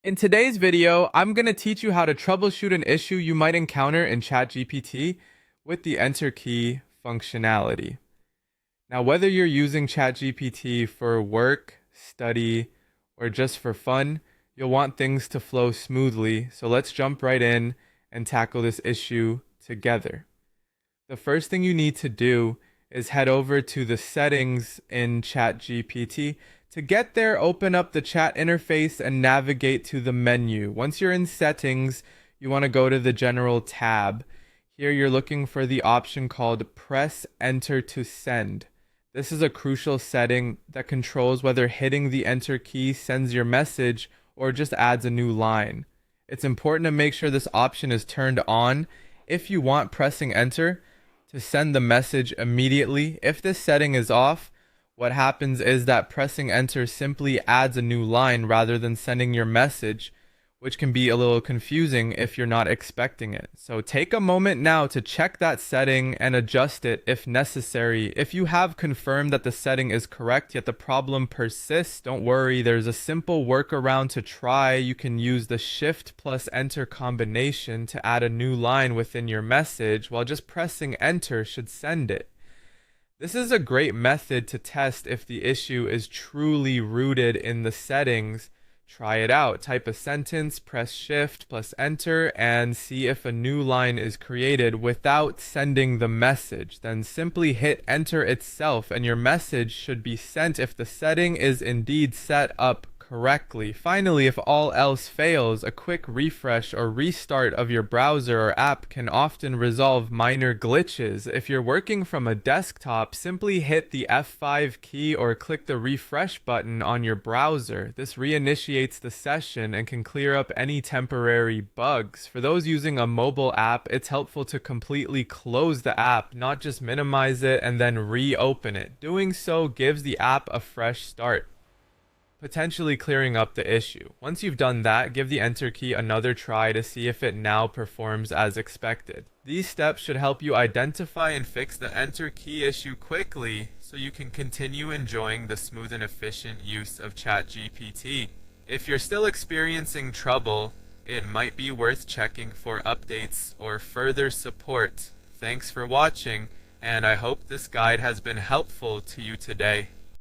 In today's video, I'm going to teach you how to troubleshoot an issue you might encounter in ChatGPT with the Enter key functionality. Now, whether you're using ChatGPT for work, study, or just for fun, you'll want things to flow smoothly. So let's jump right in and tackle this issue together. The first thing you need to do is head over to the settings in ChatGPT. To get there, open up the chat interface and navigate to the menu. Once you're in settings, you want to go to the general tab. Here you're looking for the option called press enter to send. This is a crucial setting that controls whether hitting the enter key sends your message or just adds a new line. It's important to make sure this option is turned on if you want pressing enter to send the message immediately. If this setting is off, what happens is that pressing enter simply adds a new line rather than sending your message, which can be a little confusing if you're not expecting it. So take a moment now to check that setting and adjust it if necessary. If you have confirmed that the setting is correct, yet the problem persists, don't worry, there's a simple workaround to try. You can use the Shift plus Enter combination to add a new line within your message, while just pressing Enter should send it. This is a great method to test if the issue is truly rooted in the settings. Try it out. Type a sentence, press Shift plus Enter, and see if a new line is created without sending the message. Then simply hit Enter itself, and your message should be sent if the setting is indeed set up correctly. Finally, if all else fails, a quick refresh or restart of your browser or app can often resolve minor glitches. If you're working from a desktop, simply hit the F5 key or click the refresh button on your browser. This reinitiates the session and can clear up any temporary bugs. For those using a mobile app, it's helpful to completely close the app, not just minimize it and then reopen it. Doing so gives the app a fresh start, potentially clearing up the issue. Once you've done that, give the Enter key another try to see if it now performs as expected. These steps should help you identify and fix the Enter key issue quickly so you can continue enjoying the smooth and efficient use of ChatGPT. If you're still experiencing trouble, it might be worth checking for updates or further support. Thanks for watching, and I hope this guide has been helpful to you today.